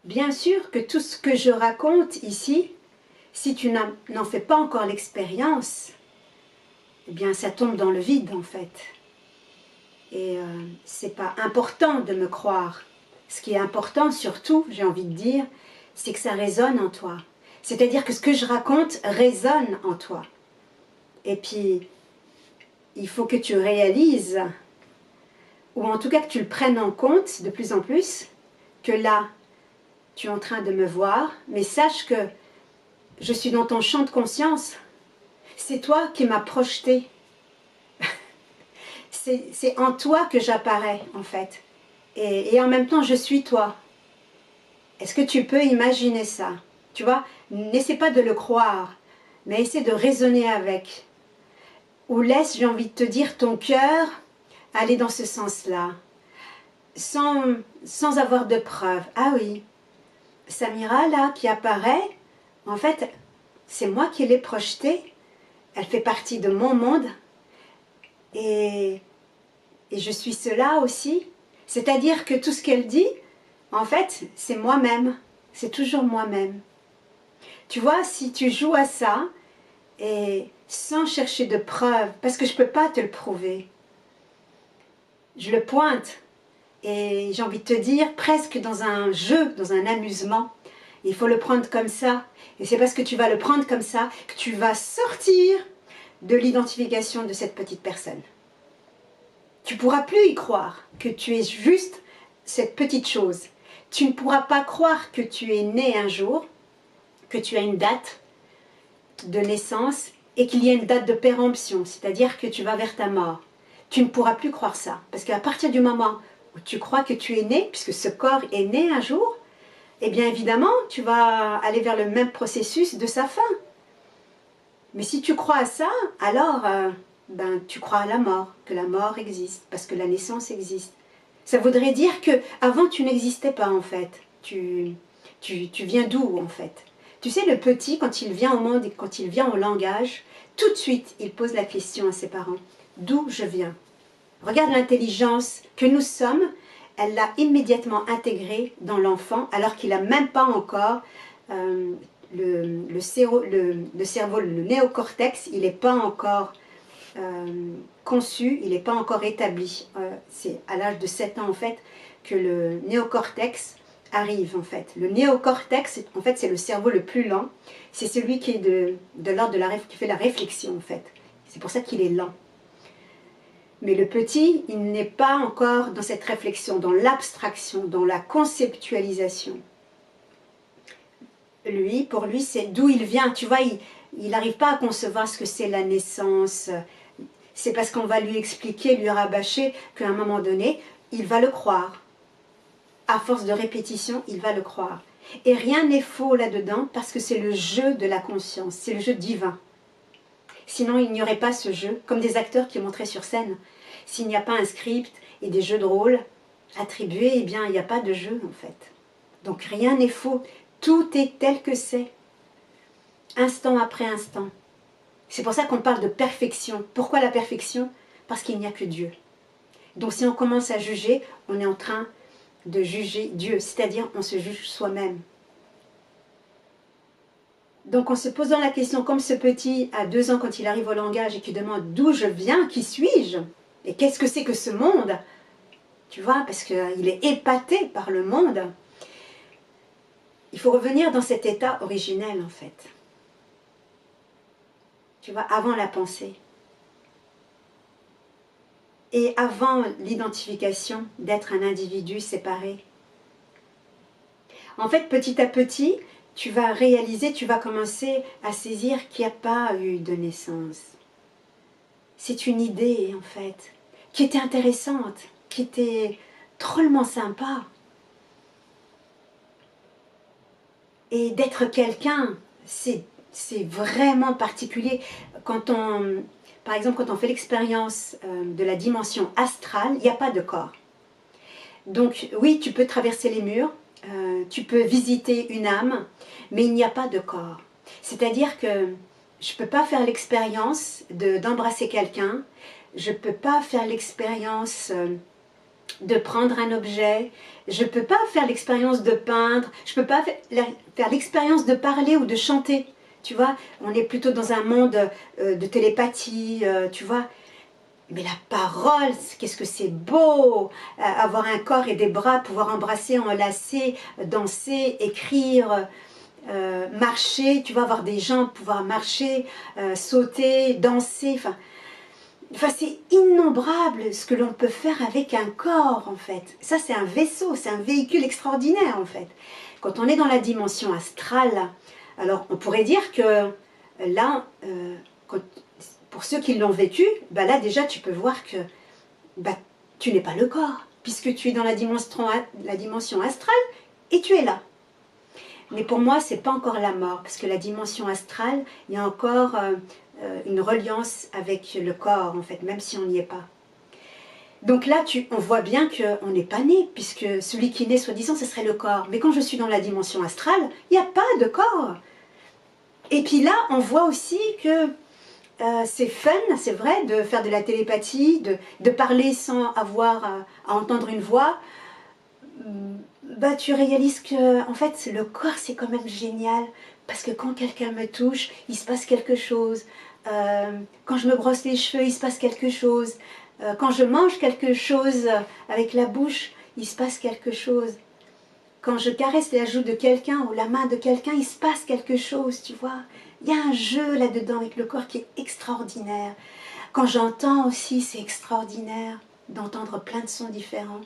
Bien sûr que tout ce que je raconte ici, si tu n'en fais pas encore l'expérience, eh bien ça tombe dans le vide en fait. Et c'est pas important de me croire. Ce qui est important surtout, j'ai envie de dire, c'est que ça résonne en toi. C'est-à-dire que ce que je raconte résonne en toi. Et puis, il faut que tu réalises, ou en tout cas que tu le prennes en compte de plus en plus, que là, tu es en train de me voir, mais sache que je suis dans ton champ de conscience. C'est toi qui m'as projeté. C'est en toi que j'apparais, en fait. Et en même temps, je suis toi. Est-ce que tu peux imaginer ça? Tu vois, n'essaie pas de le croire, mais essaie de raisonner avec. Ou laisse, j'ai envie de te dire, ton cœur aller dans ce sens-là, sans avoir de preuves. Ah oui, Samira, là, qui apparaît, en fait, c'est moi qui l'ai projetée. Elle fait partie de mon monde. Et je suis cela aussi. C'est-à-dire que tout ce qu'elle dit, en fait, c'est moi-même. C'est toujours moi-même. Tu vois, si tu joues à ça, et sans chercher de preuves, parce que je ne peux pas te le prouver, je le pointe, et j'ai envie de te dire, presque dans un jeu, dans un amusement, il faut le prendre comme ça. Et c'est parce que tu vas le prendre comme ça que tu vas sortir de l'identification de cette petite personne. Tu ne pourras plus y croire que tu es juste cette petite chose. Tu ne pourras pas croire que tu es né un jour, que tu as une date de naissance et qu'il y a une date de péremption, c'est-à-dire que tu vas vers ta mort. Tu ne pourras plus croire ça, parce qu'à partir du moment où tu crois que tu es né, puisque ce corps est né un jour, eh bien évidemment, tu vas aller vers le même processus de sa fin. Mais si tu crois à ça, alors tu crois à la mort, que la mort existe, parce que la naissance existe. Ça voudrait dire que avant tu n'existais pas en fait. Tu viens d'où en fait? Tu sais, le petit, quand il vient au monde et quand il vient au langage, tout de suite, il pose la question à ses parents. D'où je viens? Regarde l'intelligence que nous sommes, elle l'a immédiatement intégrée dans l'enfant, alors qu'il n'a même pas encore le cerveau, le néocortex, il n'est pas encore conçu, il n'est pas encore établi. C'est à l'âge de 7 ans, en fait, que le néocortex arrive, en fait. Le néocortex, en fait, c'est le cerveau le plus lent. C'est celui qui est de l'ordre qui fait la réflexion, en fait. C'est pour ça qu'il est lent. Mais le petit, il n'est pas encore dans cette réflexion, dans l'abstraction, dans la conceptualisation. Lui, pour lui, c'est d'où il vient. Tu vois, il n'arrive pas à concevoir ce que c'est la naissance. C'est parce qu'on va lui expliquer, lui rabâcher, qu'à un moment donné, il va le croire. À force de répétition, il va le croire. Et rien n'est faux là-dedans, parce que c'est le jeu de la conscience, c'est le jeu divin. Sinon, il n'y aurait pas ce jeu, comme des acteurs qui montraient sur scène. S'il n'y a pas un script et des jeux de rôle attribués, eh bien, il n'y a pas de jeu, en fait. Donc, rien n'est faux. Tout est tel que c'est, instant après instant. C'est pour ça qu'on parle de perfection. Pourquoi la perfection? Parce qu'il n'y a que Dieu. Donc, si on commence à juger, on est en train de juger Dieu, c'est-à-dire on se juge soi-même. Donc en se posant la question, comme ce petit à 2 ans quand il arrive au langage et qui demande d'où je viens, qui suis-je, et qu'est-ce que c'est que ce monde, tu vois, parce qu'il est épaté par le monde, il faut revenir dans cet état originel en fait. Tu vois, avant la pensée. Et avant l'identification d'être un individu séparé. En fait, petit à petit, tu vas réaliser, tu vas commencer à saisir qu'il n'y a pas eu de naissance. C'est une idée, en fait, qui était intéressante, qui était drôlement sympa. Et d'être quelqu'un, c'est vraiment particulier. Par exemple, quand on fait l'expérience de la dimension astrale, il n'y a pas de corps. Donc oui, tu peux traverser les murs, tu peux visiter une âme, mais il n'y a pas de corps. C'est-à-dire que je ne peux pas faire l'expérience d'embrasser quelqu'un, je ne peux pas faire l'expérience de prendre un objet, je ne peux pas faire l'expérience de peindre, je ne peux pas faire l'expérience de parler ou de chanter. Tu vois, on est plutôt dans un monde de télépathie, tu vois. Mais la parole, qu'est-ce que c'est beau, avoir un corps et des bras, pouvoir embrasser, enlacer, danser, écrire, marcher, tu vas avoir des jambes, pouvoir marcher, sauter, danser, enfin c'est innombrable ce que l'on peut faire avec un corps en fait. Ça c'est un vaisseau, c'est un véhicule extraordinaire en fait. Quand on est dans la dimension astrale, alors on pourrait dire que là, pour ceux qui l'ont vécu, bah là déjà tu peux voir que bah, tu n'es pas le corps, puisque tu es dans la dimension astrale et tu es là. Mais pour moi, c'est pas encore la mort, parce que la dimension astrale, il y a encore une reliance avec le corps, en fait, même si on n'y est pas. Donc là, on voit bien qu'on n'est pas né, puisque celui qui naît, soi-disant, ce serait le corps. Mais quand je suis dans la dimension astrale, il n'y a pas de corps. Et puis là, on voit aussi que c'est fun, c'est vrai, de faire de la télépathie, de parler sans avoir à entendre une voix. Bah, tu réalises que en fait le corps c'est quand même génial parce que quand quelqu'un me touche il se passe quelque chose, quand je me brosse les cheveux il se passe quelque chose, quand je mange quelque chose avec la bouche il se passe quelque chose, quand je caresse la joue de quelqu'un ou la main de quelqu'un il se passe quelque chose, tu vois. Il y a un jeu là-dedans avec le corps qui est extraordinaire. Quand j'entends aussi c'est extraordinaire d'entendre plein de sons différents.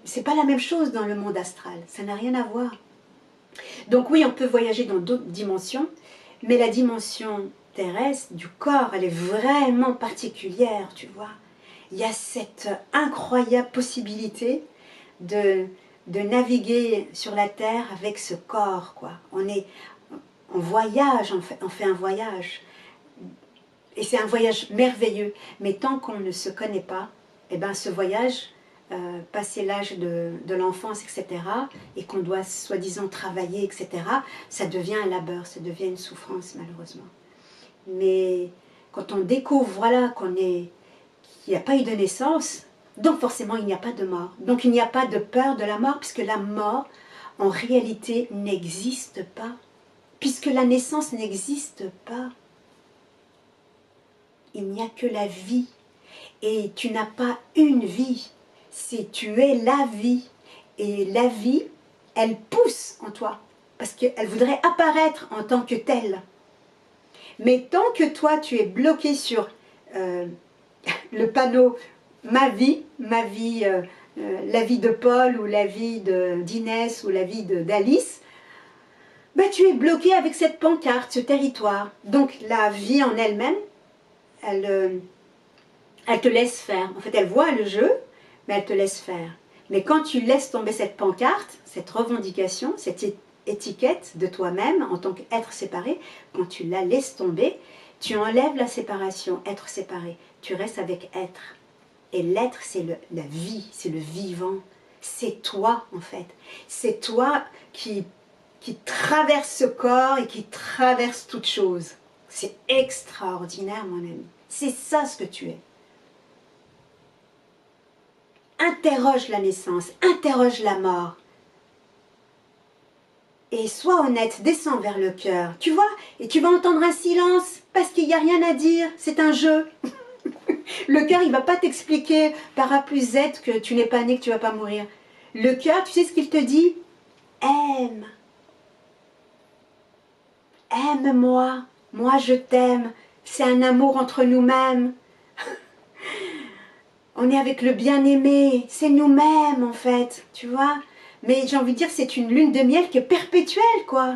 C'est pas la même chose dans le monde astral, ça n'a rien à voir. Donc oui, on peut voyager dans d'autres dimensions, mais la dimension terrestre du corps, elle est vraiment particulière, tu vois. Il y a cette incroyable possibilité de naviguer sur la Terre avec ce corps, quoi. On voyage, on fait un voyage. Et c'est un voyage merveilleux, mais tant qu'on ne se connaît pas, eh ben ce voyage... passer l'âge de l'enfance, etc., et qu'on doit soi-disant travailler, etc., ça devient un labeur, ça devient une souffrance, malheureusement. Mais quand on découvre, voilà, qu'il n'y a pas eu de naissance, donc forcément il n'y a pas de mort. Donc il n'y a pas de peur de la mort, puisque la mort, en réalité, n'existe pas. Puisque la naissance n'existe pas. Il n'y a que la vie. Et tu n'as pas une vie. Si tu es la vie, et la vie, elle pousse en toi, parce qu'elle voudrait apparaître en tant que telle. Mais tant que toi, tu es bloqué sur le panneau « ma vie », la vie de Paul, ou la vie d'Inès, ou la vie d'Alice, ben, tu es bloqué avec cette pancarte, ce territoire. Donc la vie en elle-même, elle te laisse faire. En fait, elle voit le jeu, mais elle te laisse faire. Mais quand tu laisses tomber cette pancarte, cette revendication, cette étiquette de toi-même en tant qu'être séparé, quand tu la laisses tomber, tu enlèves la séparation, être séparé. Tu restes avec être. Et l'être, c'est la vie, c'est le vivant. C'est toi, en fait. C'est toi qui traverse ce corps et qui traverse toute chose. C'est extraordinaire, mon ami. C'est ça ce que tu es. Interroge la naissance, interroge la mort. Et sois honnête, descends vers le cœur. Tu vois, et tu vas entendre un silence, parce qu'il n'y a rien à dire, c'est un jeu. Le cœur, il ne va pas t'expliquer par A plus Z que tu n'es pas né, que tu ne vas pas mourir. Le cœur, tu sais ce qu'il te dit? Aime. Aime-moi, moi je t'aime. C'est un amour entre nous-mêmes. On est avec le bien-aimé, c'est nous-mêmes en fait, tu vois. Mais j'ai envie de dire que c'est une lune de miel qui est perpétuelle, quoi.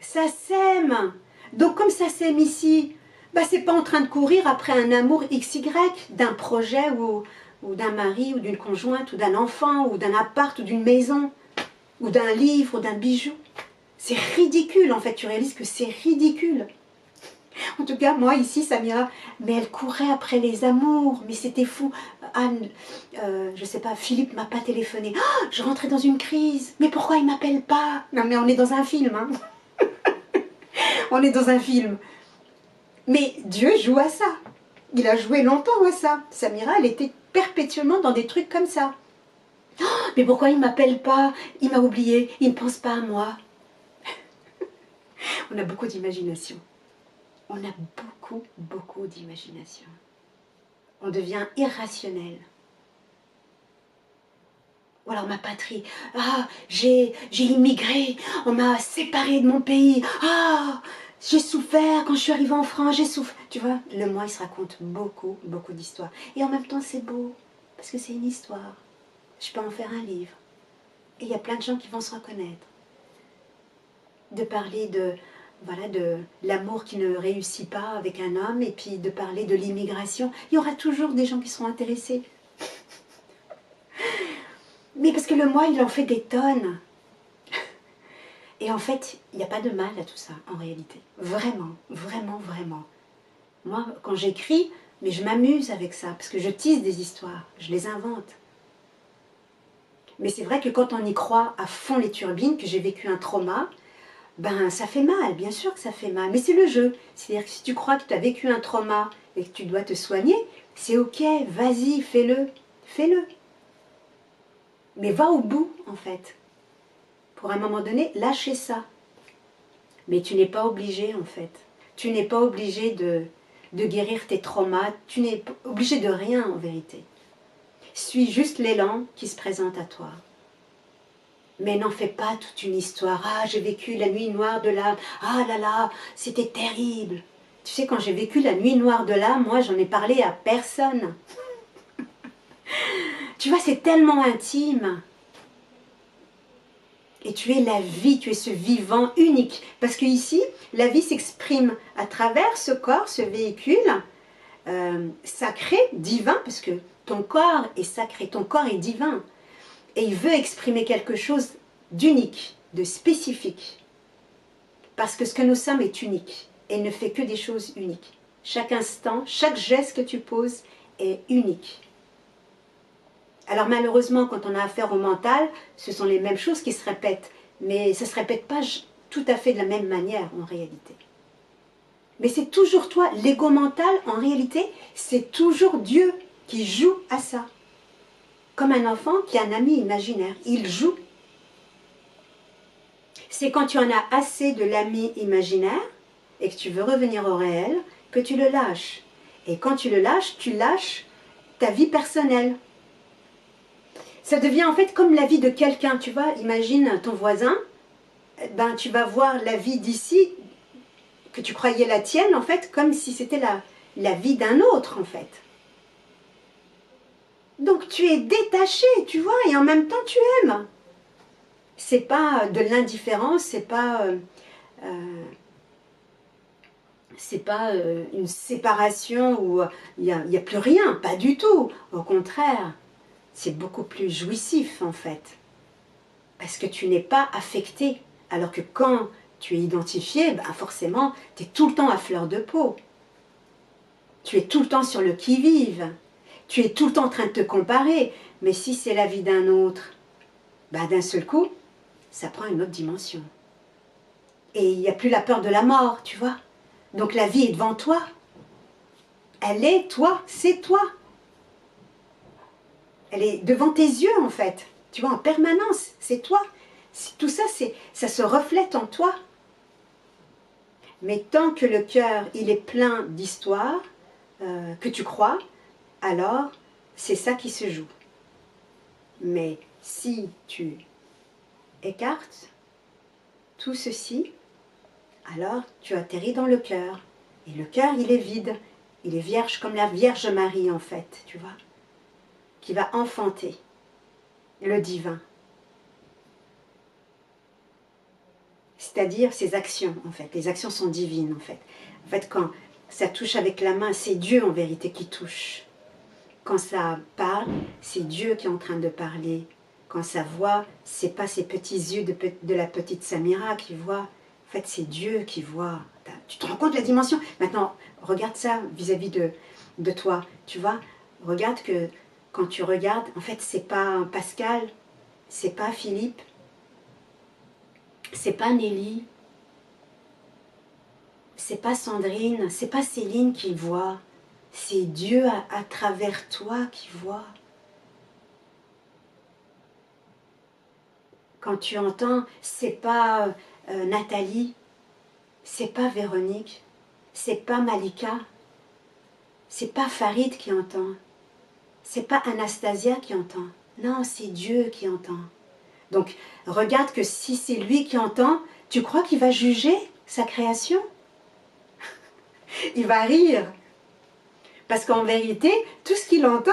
Ça s'aime. Donc comme ça s'aime ici, bah, c'est pas en train de courir après un amour XY, d'un projet ou d'un mari ou d'une conjointe ou d'un enfant ou d'un appart ou d'une maison ou d'un livre ou d'un bijou. C'est ridicule en fait, tu réalises que c'est ridicule. En tout cas, moi ici, Samira, mais elle courait après les amours, mais c'était fou. Anne, je sais pas, Philippe m'a pas téléphoné. Oh, je rentrais dans une crise. Mais pourquoi il m'appelle pas? Non, mais on est dans un film, hein. On est dans un film. Mais Dieu joue à ça. Il a joué longtemps à ça. Samira, elle était perpétuellement dans des trucs comme ça. Oh, mais pourquoi il ne m'appelle pas? Il m'a oublié, il ne pense pas à moi. On a beaucoup d'imagination. On a beaucoup, beaucoup d'imagination. On devient irrationnel. Ou alors ma patrie. Ah, j'ai immigré, on m'a séparé de mon pays. Ah, j'ai souffert quand je suis arrivée en France, j'ai souffert. Tu vois, le moi, il se raconte beaucoup, beaucoup d'histoires. Et en même temps, c'est beau, parce que c'est une histoire. Je peux en faire un livre. Et il y a plein de gens qui vont se reconnaître. De parler de, voilà, de l'amour qui ne réussit pas avec un homme, et puis de parler de l'immigration. Il y aura toujours des gens qui seront intéressés. Mais parce que le moi, il en fait des tonnes. Et en fait, il n'y a pas de mal à tout ça, en réalité. Vraiment, vraiment, vraiment. Moi, quand j'écris, mais je m'amuse avec ça, parce que je tisse des histoires, je les invente. Mais c'est vrai que quand on y croit à fond les turbines, que j'ai vécu un trauma, ben ça fait mal, bien sûr que ça fait mal. Mais c'est le jeu. C'est-à-dire que si tu crois que tu as vécu un trauma et que tu dois te soigner, c'est ok, vas-y, fais-le, fais-le. Mais va au bout, en fait. Pour un moment donné, lâcher ça. Mais tu n'es pas obligé, en fait. Tu n'es pas obligé de guérir tes traumas. Tu n'es obligé de rien, en vérité. Suis juste l'élan qui se présente à toi. Mais n'en fais pas toute une histoire. Ah, j'ai vécu la nuit noire de l'âme. Ah là là, c'était terrible. Tu sais, quand j'ai vécu la nuit noire de l'âme, moi, j'en ai parlé à personne. Tu vois, c'est tellement intime. Et tu es la vie, tu es ce vivant unique. Parce que ici, la vie s'exprime à travers ce corps, ce véhicule sacré, divin, parce que ton corps est sacré, ton corps est divin. Et il veut exprimer quelque chose d'unique, de spécifique. Parce que ce que nous sommes est unique et ne fait que des choses uniques. Chaque instant, chaque geste que tu poses est unique. Alors malheureusement, quand on a affaire au mental, ce sont les mêmes choses qui se répètent. Mais ça ne se répète pas tout à fait de la même manière en réalité. Mais c'est toujours toi, l'ego mental, en réalité, c'est toujours Dieu qui joue à ça. Comme un enfant qui a un ami imaginaire, il joue. C'est quand tu en as assez de l'ami imaginaire et que tu veux revenir au réel, que tu le lâches. Et quand tu lâches ta vie personnelle. Ça devient en fait comme la vie de quelqu'un, tu vois, imagine ton voisin, ben tu vas voir la vie d'ici, que tu croyais la tienne en fait, comme si c'était la vie d'un autre en fait. Donc tu es détaché, tu vois, et en même temps tu aimes. C'est pas de l'indifférence, c'est pas une séparation où il n'y a plus rien, pas du tout. Au contraire, c'est beaucoup plus jouissif en fait. Parce que tu n'es pas affecté. Alors que quand tu es identifié, ben forcément, tu es tout le temps à fleur de peau. Tu es tout le temps sur le qui-vive. Tu es tout le temps en train de te comparer. Mais si c'est la vie d'un autre, ben d'un seul coup, ça prend une autre dimension. Et il n'y a plus la peur de la mort, tu vois. Donc la vie est devant toi. Elle est toi, c'est toi. Elle est devant tes yeux en fait. Tu vois, en permanence, c'est toi. Tout ça, ça se reflète en toi. Mais tant que le cœur, il est plein d'histoires que tu crois, alors c'est ça qui se joue. Mais si tu écartes tout ceci, alors tu atterris dans le cœur. Et le cœur, il est vide. Il est vierge comme la Vierge Marie, en fait, tu vois, qui va enfanter le divin. C'est-à-dire ses actions, en fait. Les actions sont divines, en fait. En fait, quand ça touche avec la main, c'est Dieu, en vérité, qui touche. Quand ça parle, c'est Dieu qui est en train de parler. Quand ça voit, c'est pas ses petits yeux de la petite Samira qui voit. En fait, c'est Dieu qui voit. Tu te rends compte de la dimension? Maintenant, regarde ça vis-à-vis de toi. Tu vois, regarde que quand tu regardes, en fait, c'est pas Pascal, c'est pas Philippe, c'est pas Nelly, c'est pas Sandrine, c'est pas Céline qui voit. c'est Dieu à travers toi qui voit. Quand tu entends, c'est pas Nathalie, c'est pas Véronique, c'est pas Malika, c'est pas Farid qui entend, c'est pas Anastasia qui entend. Non, c'est Dieu qui entend. Donc, regarde que si c'est lui qui entend, tu crois qu'il va juger sa création? Il va rire. Parce qu'en vérité, tout ce qu'il entend,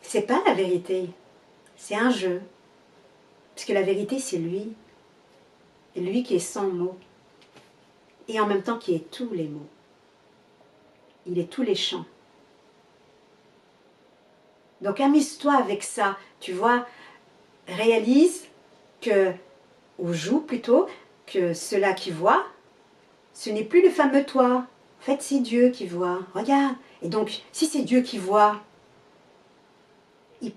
c'est pas la vérité. C'est un jeu. Parce que la vérité, c'est lui. Et lui qui est sans mots. Et en même temps qui est tous les mots. Il est tous les chants. Donc amuse-toi avec ça. Tu vois, réalise que, ou joue plutôt, que cela qui voit, ce n'est plus le fameux toi. En fait, c'est Dieu qui voit. Regarde. Et donc, si c'est Dieu qui voit, il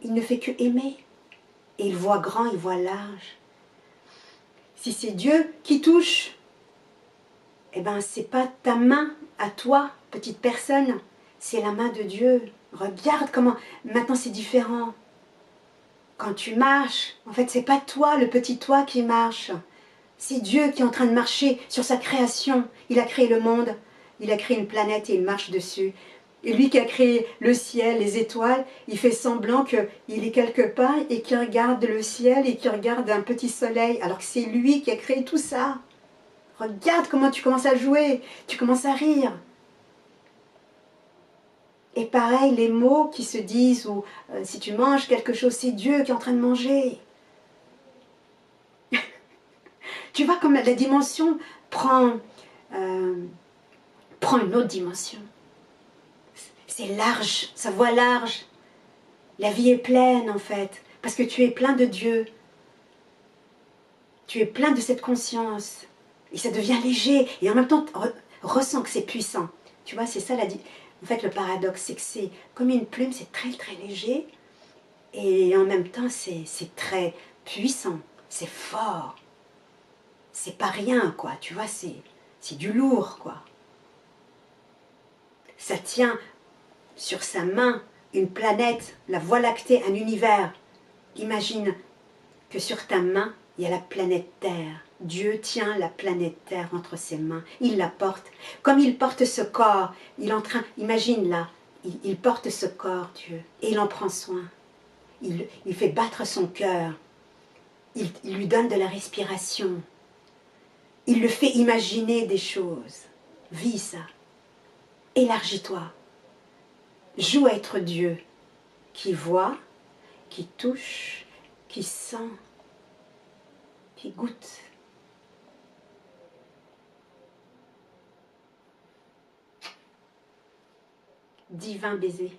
ne fait que aimer. Et il voit grand, il voit large. Si c'est Dieu qui touche, eh bien, c'est pas ta main à toi, petite personne, c'est la main de Dieu. Regarde comment, maintenant c'est différent. Quand tu marches, en fait, c'est pas toi, le petit toi qui marche. C'est Dieu qui est en train de marcher sur sa création. Il a créé le monde, il a créé une planète et il marche dessus. Et lui qui a créé le ciel, les étoiles, il fait semblant qu'il est quelque part et qu'il regarde le ciel et qu'il regarde un petit soleil, alors que c'est lui qui a créé tout ça. Regarde comment tu commences à jouer, tu commences à rire. Et pareil, les mots qui se disent, ou si tu manges quelque chose, c'est Dieu qui est en train de manger. Tu vois comme la dimension prend une autre dimension. C'est large, ça voit large. La vie est pleine en fait, parce que tu es plein de Dieu. Tu es plein de cette conscience. Et ça devient léger. Et en même temps, ressens que c'est puissant. Tu vois, c'est ça en fait, le paradoxe, c'est que c'est comme une plume, c'est très très léger. Et en même temps, c'est très puissant. C'est fort. C'est pas rien, quoi. Tu vois, c'est du lourd, quoi. Ça tient sur sa main une planète, la Voie lactée, un univers. Imagine que sur ta main, il y a la planète Terre. Dieu tient la planète Terre entre ses mains. Il la porte. Comme il porte ce corps, imagine là, il porte ce corps, Dieu, et il en prend soin. Il fait battre son cœur. Il lui donne de la respiration. Il le fait imaginer des choses. Vis ça. Élargis-toi. Joue à être Dieu, qui voit, qui touche, qui sent, qui goûte. Divin baiser.